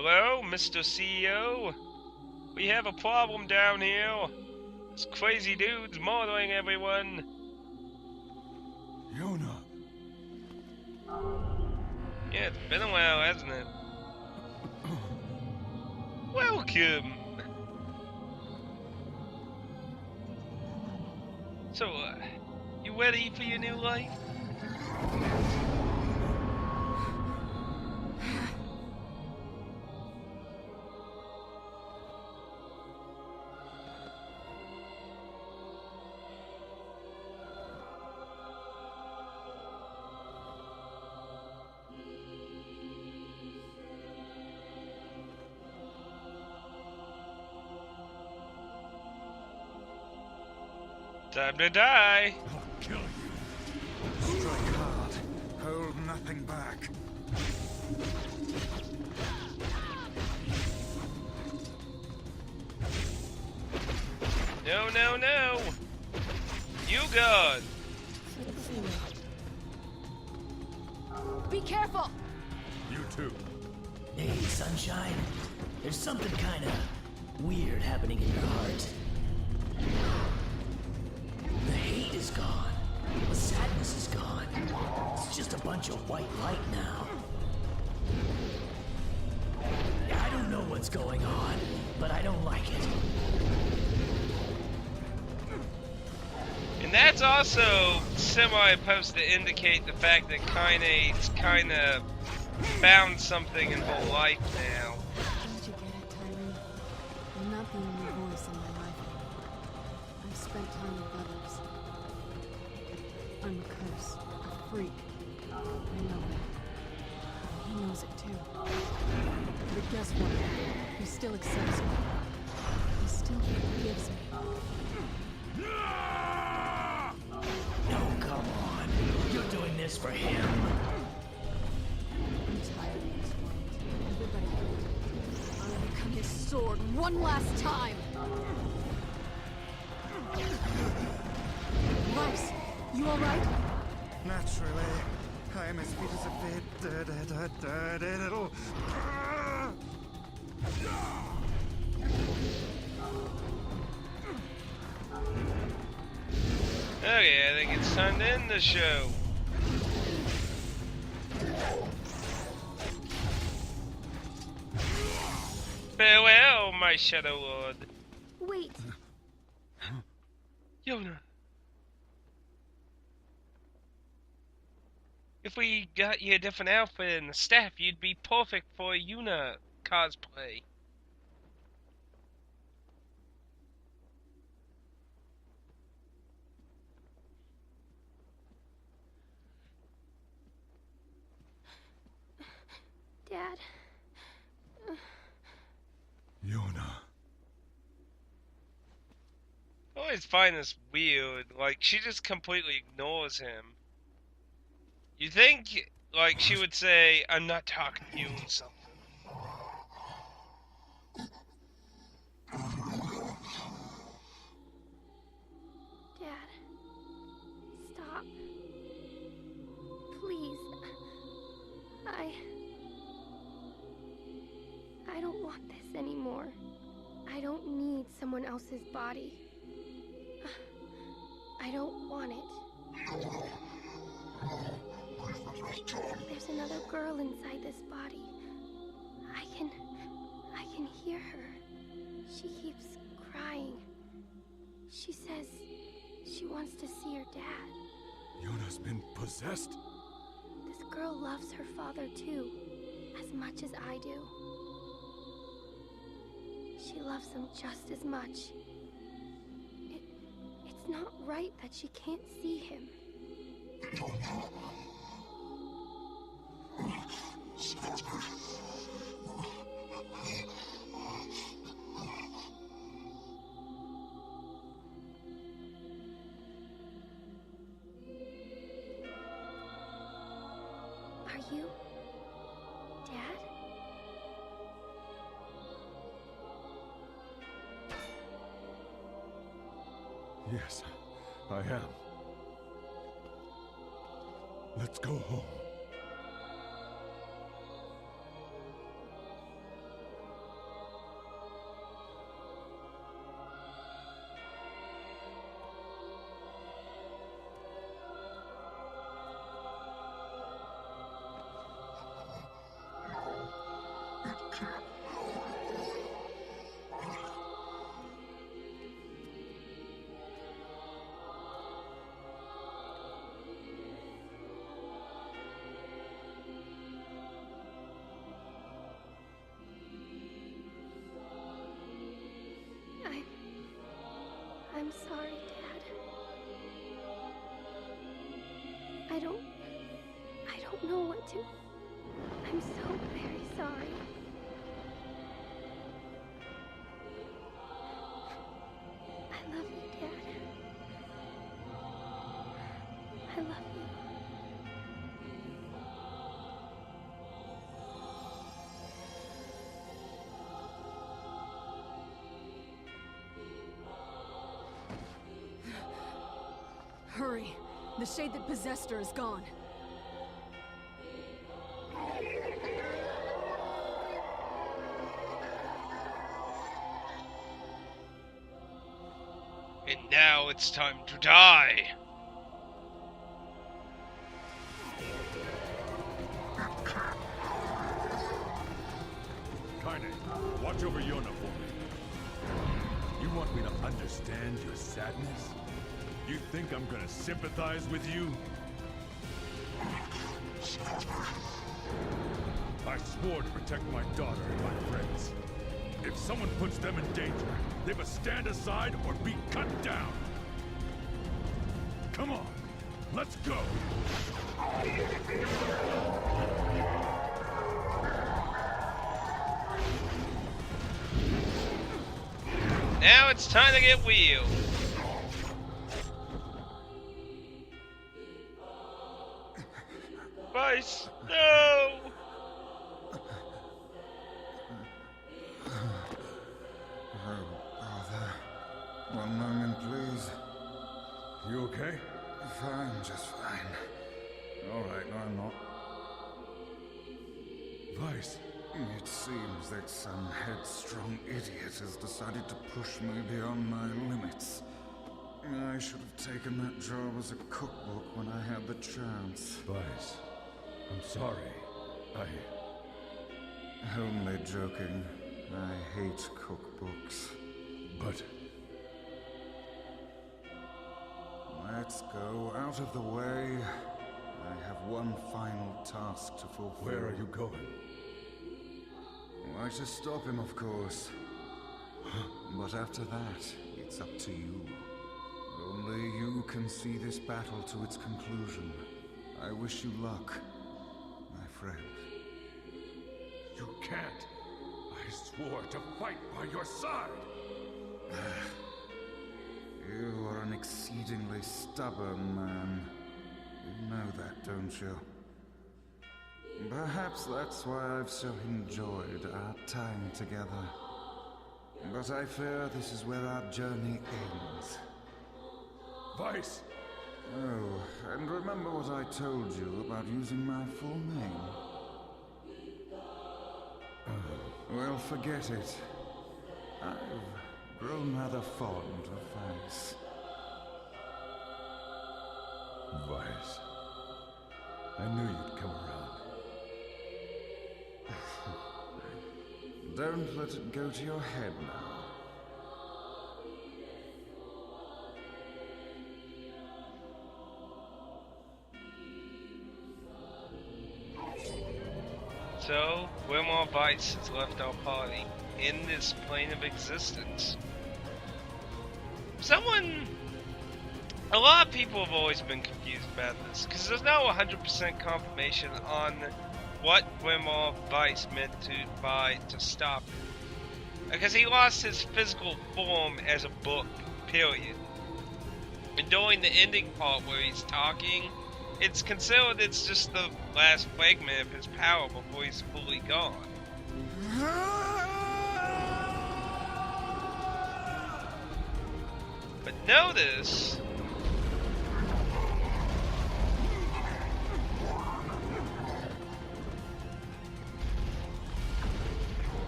Hello, Mr. CEO? We have a problem down here. This crazy dude's murdering everyone. Yona. Yeah, it's been a while, hasn't it? Welcome! So, you ready for your new life? Time to die! I'll kill you. Strike hard. Hold nothing back. No, no, no! You God! Be careful! You too. Hey, Sunshine. There's something kinda weird happening in your heart. The hate is gone. The sadness is gone. It's just a bunch of white light now. I don't know what's going on, but I don't like it. And that's also semi-supposed to indicate the fact that Kaine's kinda found something in her life now. Don't you get it, Tyree? I'm not the only voice in my life. I've spent time with others. I'm a curse, a freak. I know that. He knows it too. But guess what? He still accepts me. He still forgives me. No, come on. You're doing this for him. I'm tired of this world. Everybody hurt. I want to become his sword one last time. Rice, you alright? Naturally. I'm as sweet as a bit. Little. Okay, I think it's time to end the show. Farewell, my Shadow Lord. Wait. Yona. If we got you a different outfit and the staff, you'd be perfect for a Yuna cosplay. Dad. Yona. I always find this weird. Like, she just completely ignores him. You think, like, she would say, I'm not talking to you or something. Dad, stop. Please. I don't want this anymore. I don't need someone else's body. I don't want it. There's another girl inside this body. I can hear her. She keeps crying. She says she wants to see her dad. Yona's been possessed? This girl loves her father too, as much as I do. She loves him just as much. It's not right that she can't see him. Are you Dad? Yes, I am. Let's go home. sorry, Dad. I don't know what to... I'm so very sorry. I love you, Dad. I love you. Hurry! The shade that possessed her is gone. And now it's time to die. Kaine, watch over Yona for me. You want me to understand your sadness? You think I'm gonna sympathize with you? I swore to protect my daughter and my friends. If someone puts them in danger, they must stand aside or be cut down. Come on, let's go. Now it's time to get wheeled. Vice, no! Oh, bother. One moment, please. You okay? Fine, just fine. All right, no, I'm not. Vice. It seems that some headstrong idiot has decided to push me beyond my limits. I should have taken that job as a cookbook when I had the chance. Vice, I'm sorry. Only joking. I hate cookbooks. But Let's go out of the way. I have one final task to fulfill. where are you going? Why, to stop him, of course. But after that, it's up to you. Only you can see this battle to its conclusion. I wish you luck, my friend. You can't. I swore to fight by your side. You are an exceedingly stubborn man. You know that, don't you? Perhaps that's why I've so enjoyed our time together. But I fear this is where our journey ends. Vice! Oh, and remember what I told you about using my full name? Well, forget it. I've grown rather fond of Vice. Vice. I knew you'd come around. Don't let it go to your head now. So, Wilmore Vice has left our party in this plane of existence. A lot of people have always been confused about this, because there's no 100% confirmation on what Wilmore Vice meant to stop him. Because he lost his physical form as a book, period. And during the ending part where he's talking, it's considered it's just the last fragment of his power before he's fully gone. But notice...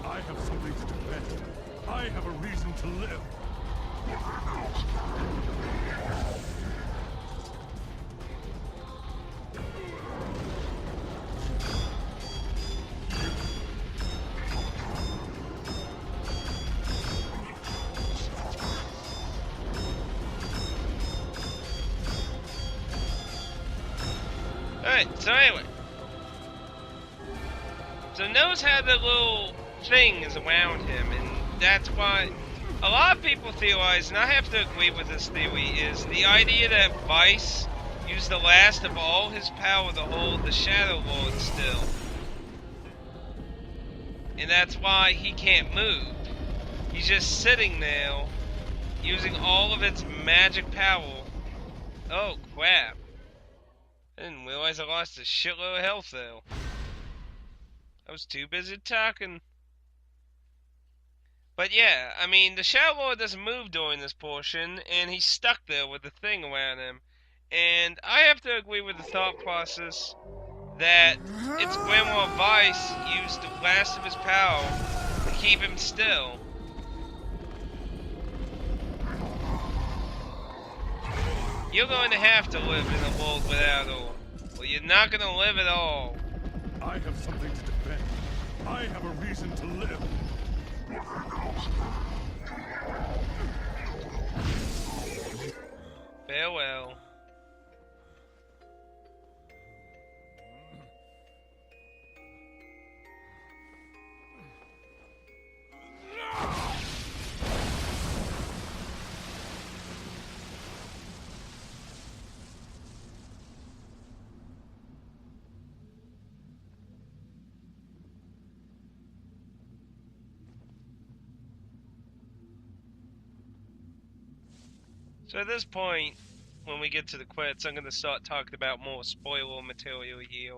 I have something to defend. I have a reason to live. Alright, so anyway. So notice how the little thing is around him, and that's why A lot of people theorize, and I have to agree with this theory, is the idea that Vice used the last of all his power to hold the Shadow Lord still. And that's why he can't move. He's just sitting there, using all of its magic power. Oh, crap. I didn't realize I lost a shitload of health, though. I was too busy talking. But yeah, I mean, the Shadow Lord doesn't move during this portion, and he's stuck there with the thing around him. And I have to agree with the thought process that it's Grandma Vice used the last of his power to keep him still. You're going to have to live in a world without her, or you're not going to live at all. I have something to defend. I have a reason to live. Farewell. So at this point, when we get to the credits, I'm going to start talking about more spoiler material here.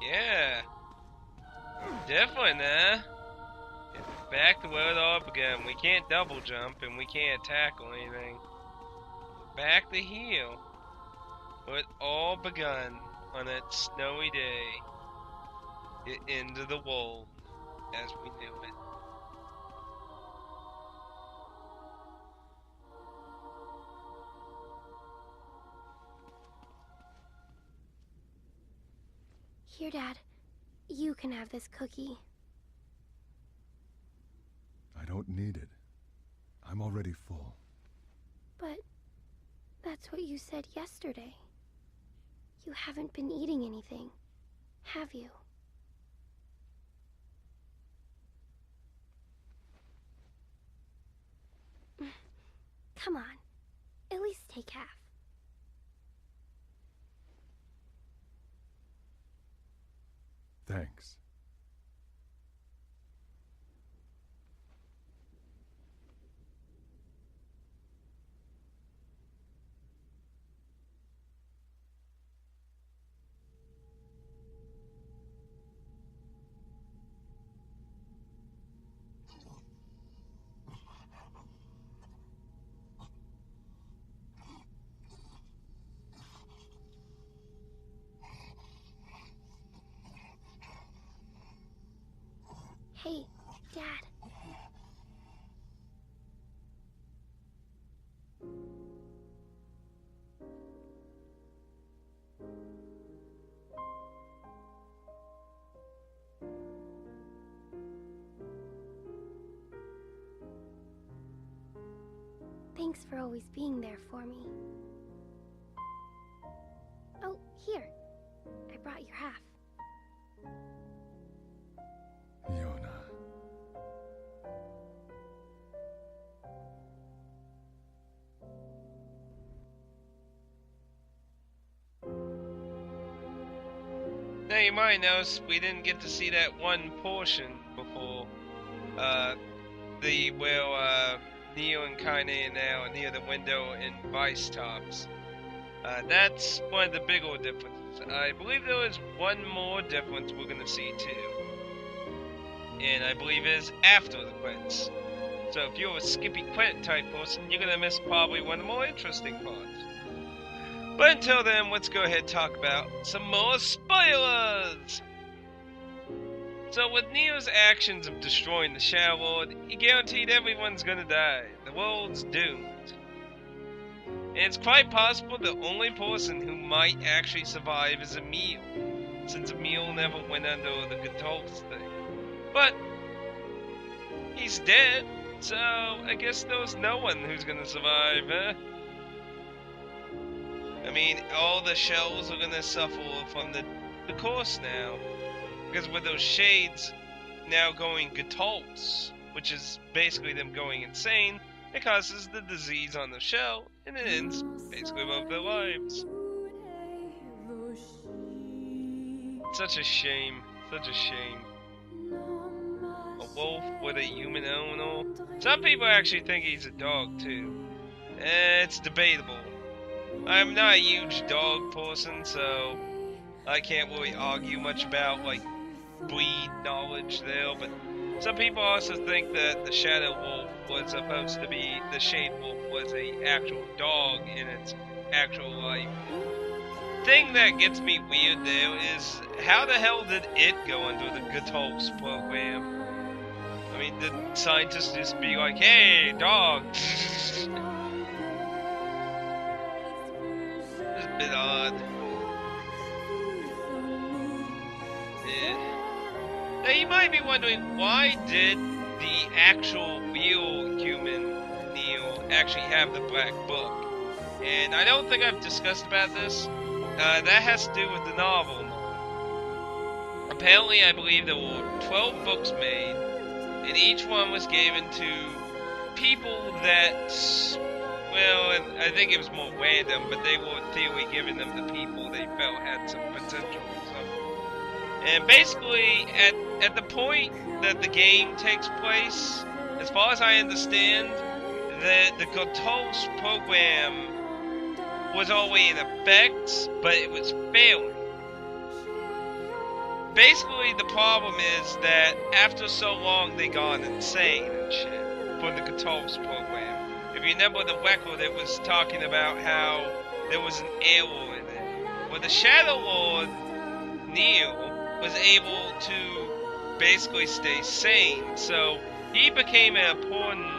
Yeah, definitely, nah. Back to where it all began. We can't double jump and we can't tackle anything. Back to here, where it all begun on that snowy day. The end of the world, as we knew it. Here, Dad. You can have this cookie. I don't need it. I'm already full. But that's what you said yesterday. You haven't been eating anything, have you? Come on. At least take half. Thanks. Hey, Dad. Thanks for always being there for me. Oh, here. I brought your half. Yona. you might notice we didn't get to see that one portion before. Where Neo and Kaine are now near the window in Vice talks. That's one of the bigger differences. I believe there is one more difference we're gonna see too. And I believe it is after the credits. So if you're a skippy credit type person, you're gonna miss probably one of the more interesting parts. But until then, let's go ahead and talk about some more spoilers! So with Neo's actions of destroying the Shadow Lord, he guaranteed everyone's gonna die. The world's doomed. And it's quite possible the only person who might actually survive is Emil, since Emil never went under the Gatol's thing. But he's dead, so I guess there's no one who's gonna survive, huh? I mean, all the shells are gonna suffer from the curse now. Because with those shades now going Gatol's, which is basically them going insane, it causes the disease on the shell, and it ends basically both their lives. Such a shame. Such a shame. A wolf with a human owner. Some people actually think he's a dog too. It's debatable. I'm not a huge dog person, so I can't really argue much about like breed knowledge there, but some people also think that the Shadow Wolf was supposed to be, the Shade Wolf was a actual dog in its actual life. Thing that gets me weird there is, how the hell did it go under the Gatol's program? I mean, did scientists just be like, hey, dog? It's a bit odd. Yeah. Now you might be wondering, why did the actual real human Neo actually have the black book? And I don't think I've discussed about this. That has to do with the novel. Apparently, I believe there were 12 books made, and each one was given to people that, well, I think it was more random, but they were in theory giving them to people they felt had some potential or something. And basically, at the point that the game takes place, as far as I understand, the Gatol's program was already in effect, but it was failing. Basically, the problem is that after so long, they gone insane and shit for the Gatol's program. If you remember the record, it was talking about how there was an error in it. Well, the Shadow Lord, Neo, was able to basically stay sane, so he became an important.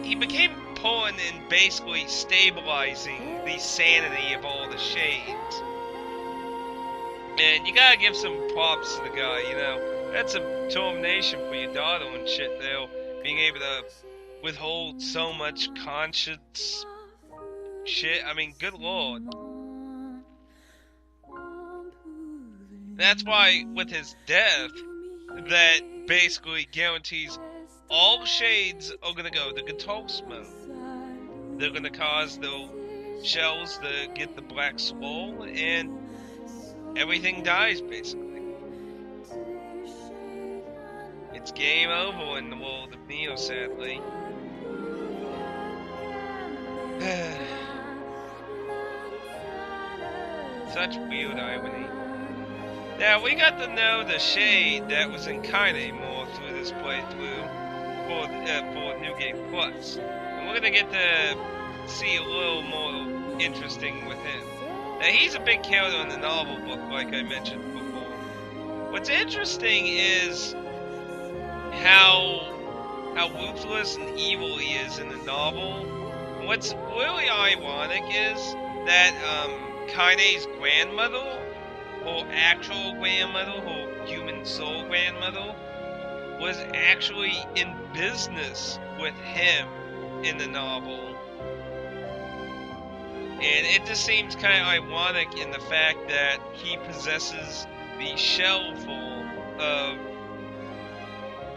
He became important in basically stabilizing the sanity of all the shades. And you gotta give some props to the guy, you know. That's some determination for your daughter and shit, though. Being able to withhold so much conscience shit. I mean, good lord. That's why, with his death, that basically guarantees all shades are gonna go the Gatol's mode. They're gonna cause the shells to get the black swole, and everything dies, basically. It's game over in the world of Neo, sadly. Such weird irony. Now, we got to know the shade that was in Kaine more through this playthrough for New Game Plus. And we're gonna get to see a little more interesting with him. Now, he's a big character in the novel book, like I mentioned before. What's interesting is how ruthless and evil he is in the novel. What's really ironic is that Kaine's grandmother, her actual grandmother, her human soul grandmother, was actually in business with him in the novel. And it just seems kind of ironic in the fact that he possesses the shell form of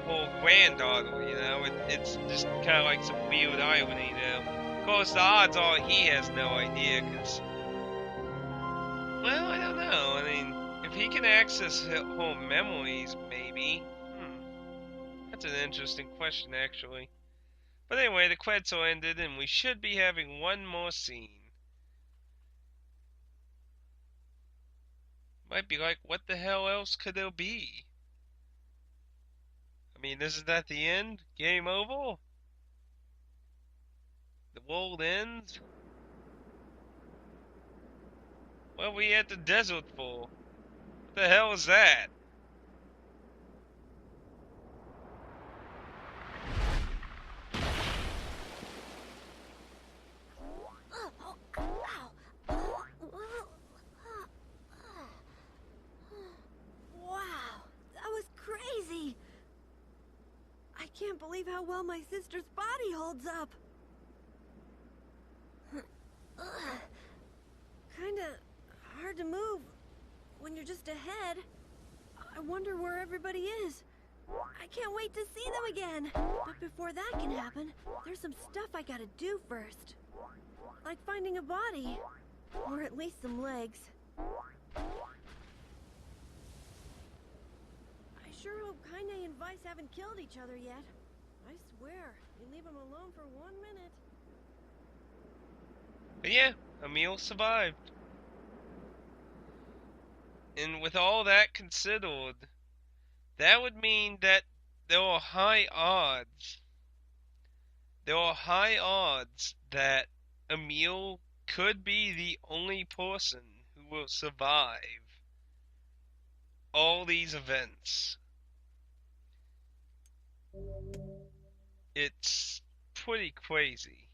her granddaughter, you know? It's just kind of like some weird irony there. Of course, the odds are he has no idea, because Well, I don't know. I mean, if he can access whole memories, maybe. That's an interesting question, actually. But anyway, the credits all ended, and we should be having one more scene. Might be like, what the hell else could there be? I mean, isn't that the end? Game over? The world ends? What are we at the desert for? What the hell is that? Wow, that was crazy. I can't believe how well my sister's body holds up. Kinda hard to move when you're just ahead. I wonder where everybody is. I can't wait to see them again. But before that can happen, there's some stuff I gotta do first. Like finding a body. Or at least some legs. I sure hope Kaine and Vice haven't killed each other yet. I swear, you leave them alone for 1 minute. But yeah, Emil survived. And with all that considered, that would mean that there are high odds. There are high odds that Emil could be the only person who will survive all these events. It's pretty crazy.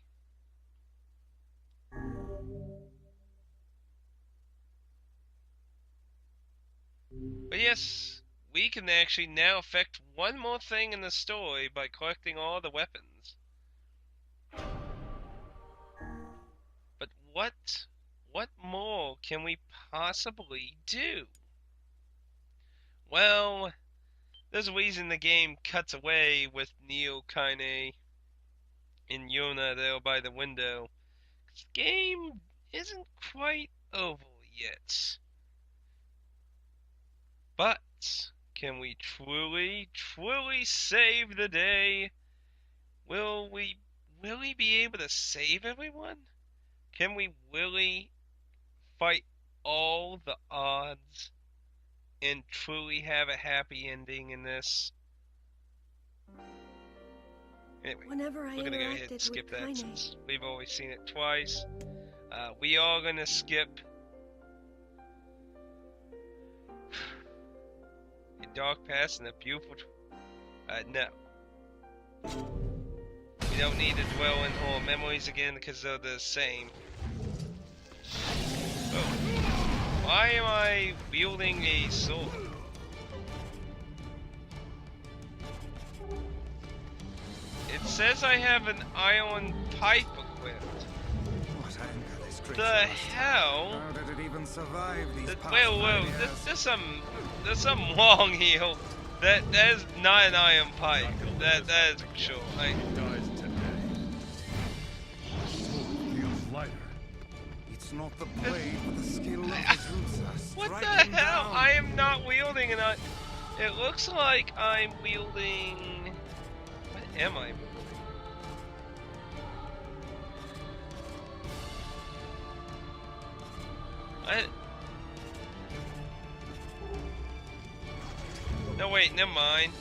But yes, we can actually now affect one more thing in the story by collecting all the weapons. But what more can we possibly do? Well, there's a reason the game cuts away with Neo, Kaine, and Yona there by the window. The game isn't quite over yet. But can we truly save the day? Will we really be able to save everyone? Can we really fight all the odds and truly have a happy ending in this? Anyway, Whenever I we're gonna go ahead and skip that since we've always seen it twice. We are gonna skip a dark past and a beautiful. No. We don't need to dwell in horror memories again because they're the same. Oh. Why am I wielding a sword? It says I have an iron pipe equipped. What anger this creature The must hell? have. How did it even survive these past Whoa, 5 years? there's some wrong here. That is not an iron pipe. That is for sure. He dies today. His soul feels lighter. It's not the blade, but the skill of Azusa. What the Strike him hell? down. I am not wielding an iron. It looks like I'm wielding. What am I? No, wait, never mind.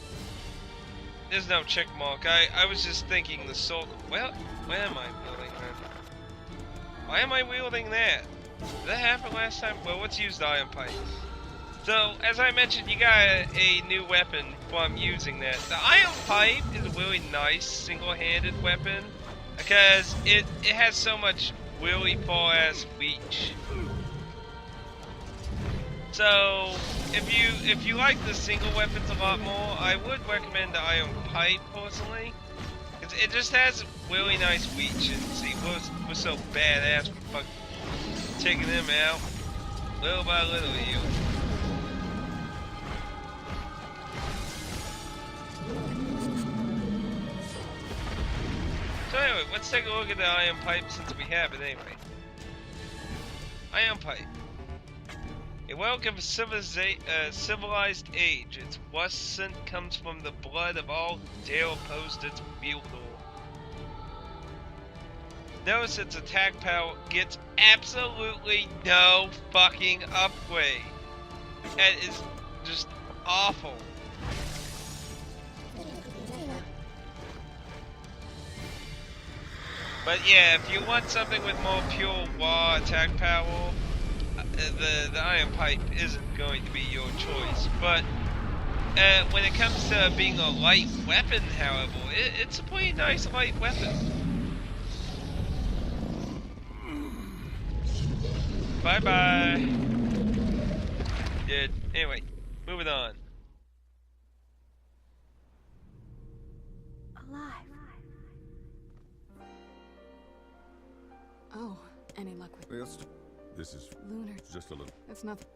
There's no check mark. I was just thinking the soul. Well, where am I wielding that? Why am I wielding that? Did that happen last time? Well, let's use the iron pipe. So, as I mentioned, you got a new weapon from using that. The iron pipe is a really nice single-handed weapon because it has so much really far-ass reach. So, if you like the single weapons a lot more, I would recommend the iron pipe personally. It just has really nice reach, and see, we're so badass for fucking taking them out little by little. You. So anyway, let's take a look at the iron pipe since we have it anyway. Iron pipe. A welcome civilized age. Its worst scent comes from the blood of all who dare oppose its wielder. Notice its attack power gets absolutely no fucking upgrade. That is just awful. But yeah, if you want something with more pure raw attack power, the iron pipe isn't going to be your choice. But when it comes to being a light weapon, however, it's a pretty nice light weapon. Bye bye. Yeah, anyway, moving on. Alive. Oh, any luck with This is Lunar? just a little. It's nothing.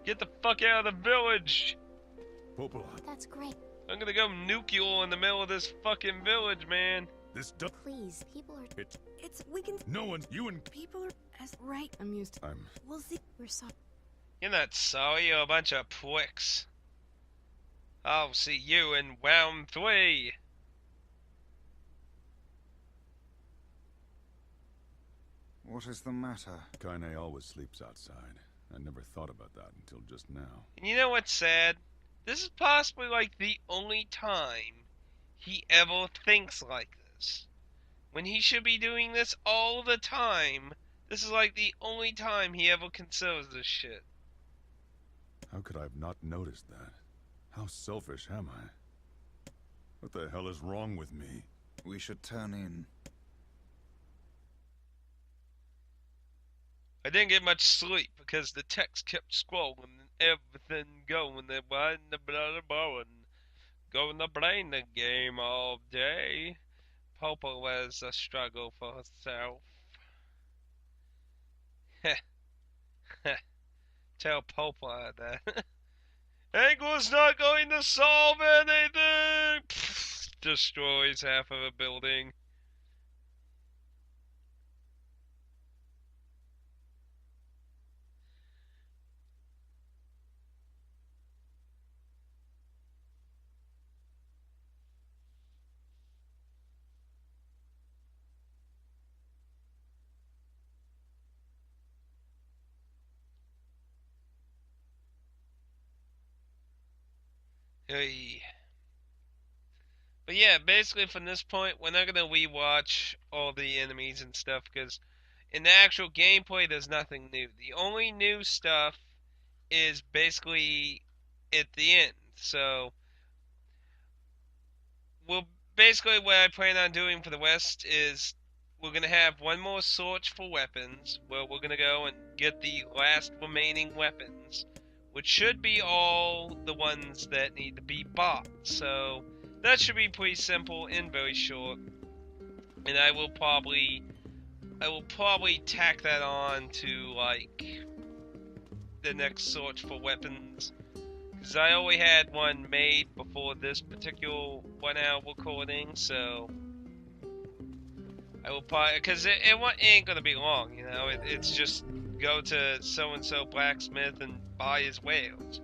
Get the fuck out of the village! Popola. That's great. I'm gonna go nuke you all in the middle of this fucking village, man. This does. Please, people are. It's we can. No one. You and. People are as right. I'm used to. We'll see. We're sorry. You're not sorry, you're a bunch of pricks. I'll see you in round 3. What is the matter? Kaine always sleeps outside. I never thought about that until just now. And you know what's sad? This is possibly like the only time he ever thinks like this. When he should be doing this all the time, this is like the only time he ever considers this shit. How could I have not noticed that? How selfish am I? What the hell is wrong with me? We should turn in. I didn't get much sleep because the text kept scrolling and everything going. They were in the blood of blowing. Going to blame the game all day. Popo was a struggle for herself. Tell Popo that. Angler's not going to solve anything! Pfft, destroys half of a building. Hey. But yeah, basically from this point, we're not gonna rewatch all the enemies and stuff because in the actual gameplay, there's nothing new. The only new stuff is basically at the end. So, basically what I plan on doing for the rest is we're gonna have one more search for weapons, where we're gonna go and get the last remaining weapons, which should be all the ones that need to be bought. So that should be pretty simple and very short. And I will probably tack that on to like the next search for weapons, because I already had one made before this particular 1 hour recording. So I will probably, because it ain't gonna be long, you know. It's just go to so and so blacksmith and buy his wares.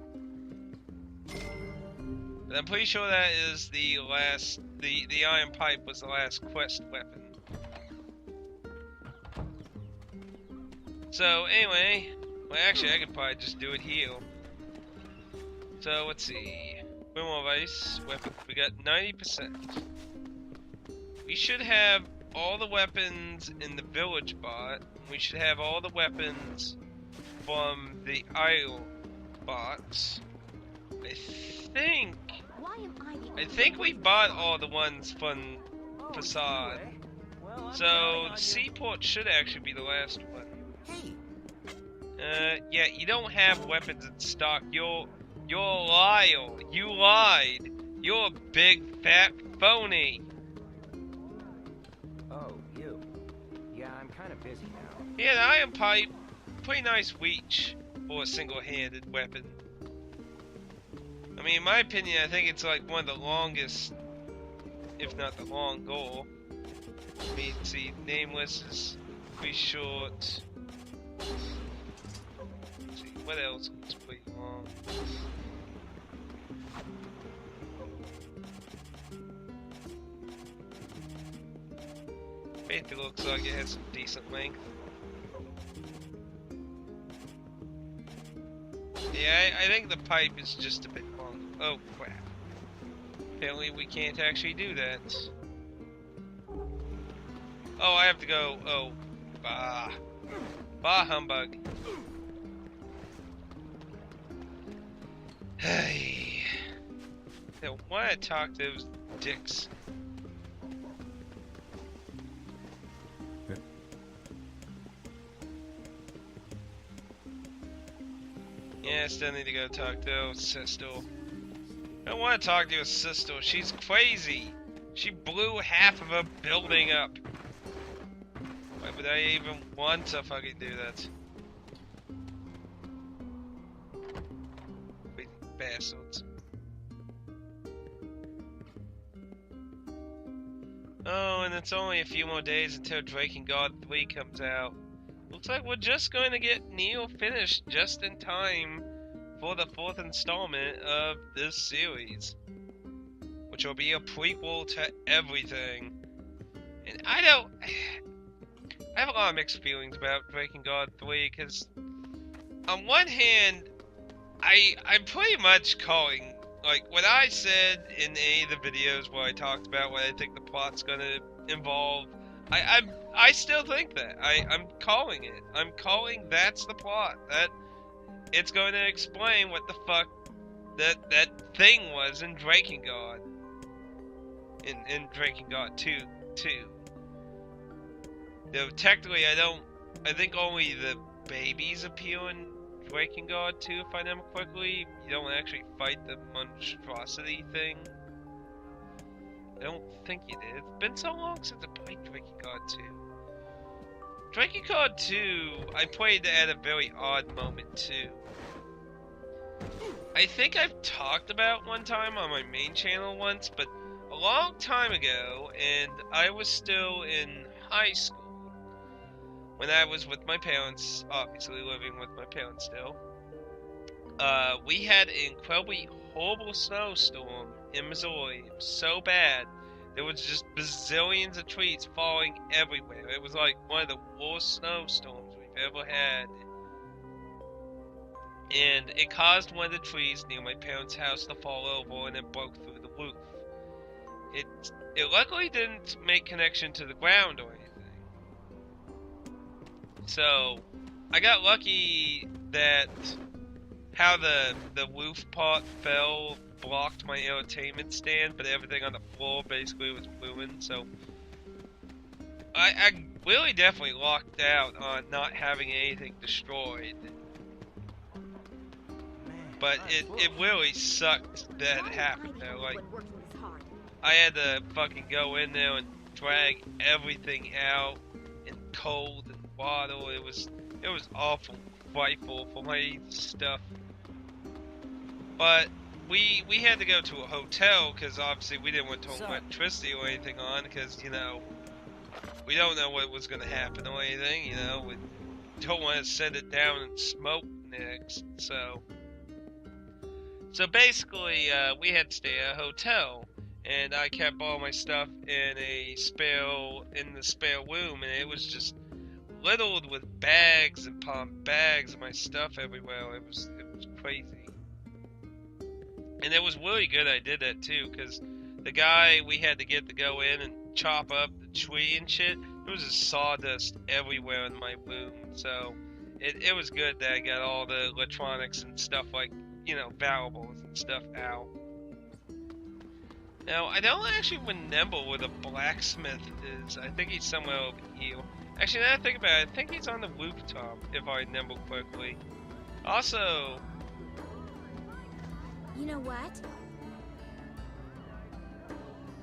But I'm pretty sure that is the last. The iron pipe was the last quest weapon. So anyway, well actually I could probably just do it here. So let's see. Rim of ice weapon. We got 90%. We should have all the weapons in the village bot. We should have all the weapons from the Isle bots. I think we bought all the ones from Facade. So the Seaport should actually be the last one. Yeah, you don't have weapons in stock. You're a liar. You lied. You're a big fat phony. Oh, you. Yeah, I'm kind of busy now. Yeah, the iron pipe, pretty nice reach for a single-handed weapon. I mean, in my opinion, I think it's like one of the longest, if not the long goal. I mean, see, Nameless is pretty short. Let's see. what else looks pretty long? Faith looks like it has some decent length. Yeah, I think the pipe is just a bit long. Oh crap. Apparently we can't actually do that. Oh, I have to go. Oh, bah. Bah humbug. Hey. I want to talk to those dicks. Yeah, I still need to go talk to sister. I don't want to talk to a sister. She's crazy. She blew half of a building up. Why would I even want to fucking do that? Crazy bastards. Oh, and it's only a few more days until Draken God 3 comes out. Looks like we're just going to get Nier finished just in time for the 4th installment of this series, which will be a prequel to everything. And I have a lot of mixed feelings about Draken God 3, because on one hand, I'm pretty much calling, like, what I said in any of the videos where I talked about what I think the plot's gonna involve. I still think that. I'm calling it. I'm calling that's the plot. That it's going to explain what the fuck that thing was in Drakengard. In Drakengard 2 too. Though technically I think only the babies appear in Drakengard 2, if I remember correctly. You don't actually fight the monstrosity thing. I don't think you did. It's been so long since I played Drakengard 2. Drakengard 2, I played at a very odd moment too. I think I've talked about one time on my main channel once, but a long time ago, and I was still in high school. When I was with my parents, obviously living with my parents still. We had an incredibly horrible snowstorm in Missouri. It was so bad. There was just bazillions of trees falling everywhere. It was like one of the worst snowstorms we've ever had. And it caused one of the trees near my parents' house to fall over, and it broke through the roof. It luckily didn't make connection to the ground or anything. So I got lucky that how the roof part fell blocked my entertainment stand, but everything on the floor basically was ruined. So I really definitely locked out on not having anything destroyed. But it really sucked that it happened though. Like, I had to fucking go in there and drag everything out in cold and water. It was awful, frightful for my stuff. But we had to go to a hotel because obviously we didn't want to turn electricity or anything on, because, you know, we don't know what was going to happen or anything. You know, we don't want to send it down and smoke next. So basically, we had to stay at a hotel, and I kept all my stuff in the spare room, and it was just littered with bags upon bags of my stuff everywhere. It was crazy. And it was really good I did that too, because the guy we had to get to go in and chop up the tree and shit, there was just sawdust everywhere in my room. So it was good that I got all the electronics and stuff, like, you know, valuables and stuff out. Now, I don't actually remember where the blacksmith is. I think he's somewhere over here. Actually, now that I think about it, I think he's on the rooftop, if I remember correctly. Also, You know what?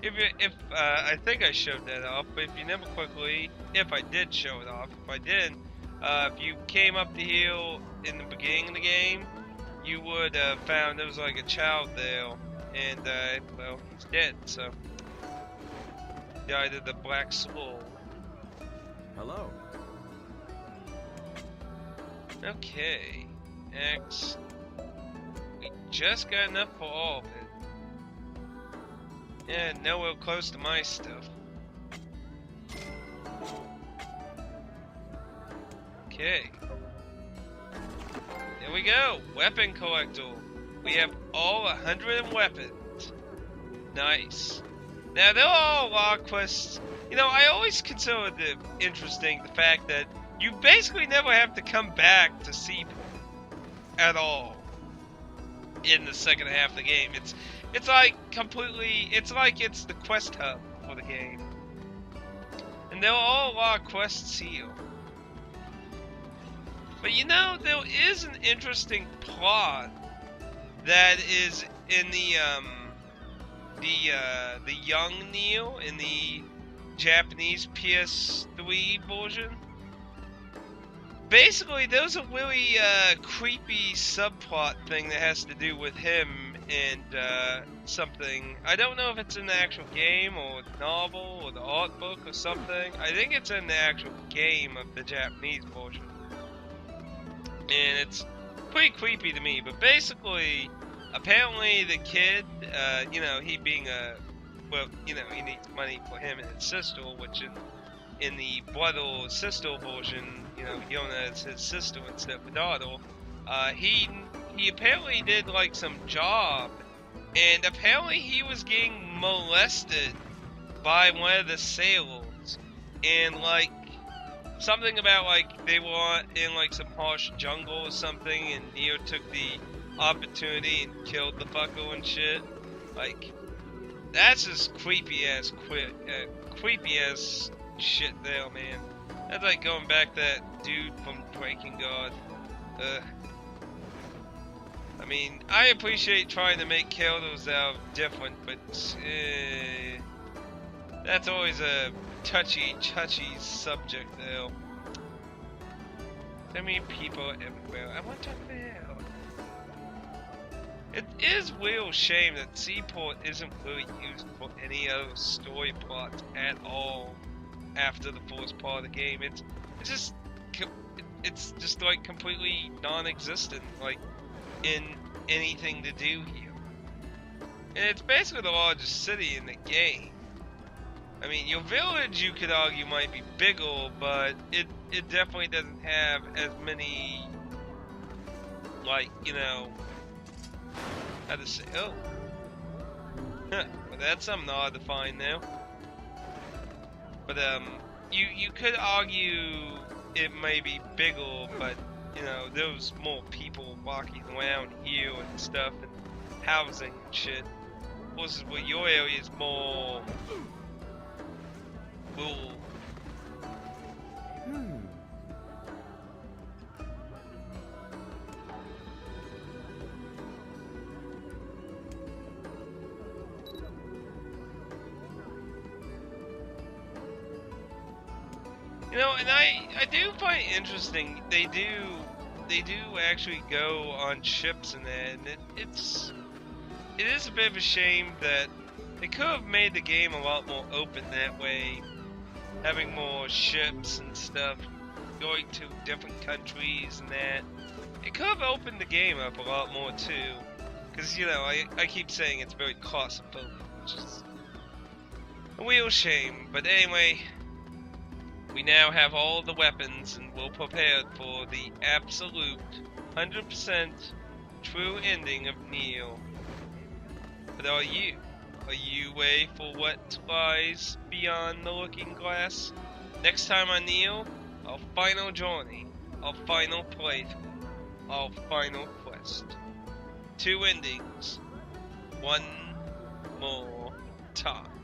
if I think I showed that off, but if you remember quickly, if I did show it off, if I didn't, if you came up the hill in the beginning of the game, you would have found there was like a child there, and well, he's dead. So died of the black soul. Hello. Okay, X. We just got enough for all of it. Yeah, nowhere close to my stuff. Okay. Here we go. Weapon collector. We have all 100 weapons. Nice. Now, there are a lot of quests. You know, I always considered it interesting, the fact that you basically never have to come back to Seaport at all in the second half of the game. It's like completely, it's like it's the quest hub for the game. And there are a lot of quests here. But you know, there is an interesting plot that is in the young Nier in the Japanese PS3 version. Basically, there's a really creepy subplot thing that has to do with him and something. I don't know if it's in the actual game or the novel or the art book or something. I think it's in the actual game of the Japanese version. And it's pretty creepy to me, but basically, apparently the kid, you know, he being well, you know, he needs money for him and his sister, which in the brother sister version, you know, Yona is his sister instead of daughter. He apparently did like some job, and apparently he was getting molested by one of the sailors, and like something about like they were in like some harsh jungle or something, and Nier took the opportunity and killed the fucker and shit. Like, that's just creepy ass shit there, man. That's like going back to that dude from Breaking God. I mean, I appreciate trying to make characters that are different, but that's always a touchy subject there. So many people everywhere. I want to fail. It is a real shame that Seaport isn't really used for any other story plots at all after the first part of the game. It's just like completely non-existent, like in anything to do here. And it's basically the largest city in the game. I mean, your village, you could argue, might be bigger, but it definitely doesn't have as many, like, you know, how to say, oh. Huh, well, that's something odd to find now. But, you could argue it may be bigger, but, you know, there's more people walking around here and stuff, and housing and shit. Versus where your area is more rural. You know, and I do find it interesting, they do actually go on ships and that, and it is a bit of a shame that they could have made the game a lot more open that way, having more ships and stuff, going to different countries and that. It could have opened the game up a lot more too, because, you know, I keep saying it's very claustrophobic, which is a real shame, but anyway. We now have all the weapons, and we're prepared for the absolute 100% true ending of Nier. But are you? Are you ready for what lies beyond the looking glass? Next time on Nier, our final journey, our final playthrough, our final quest. 2 endings, one more time.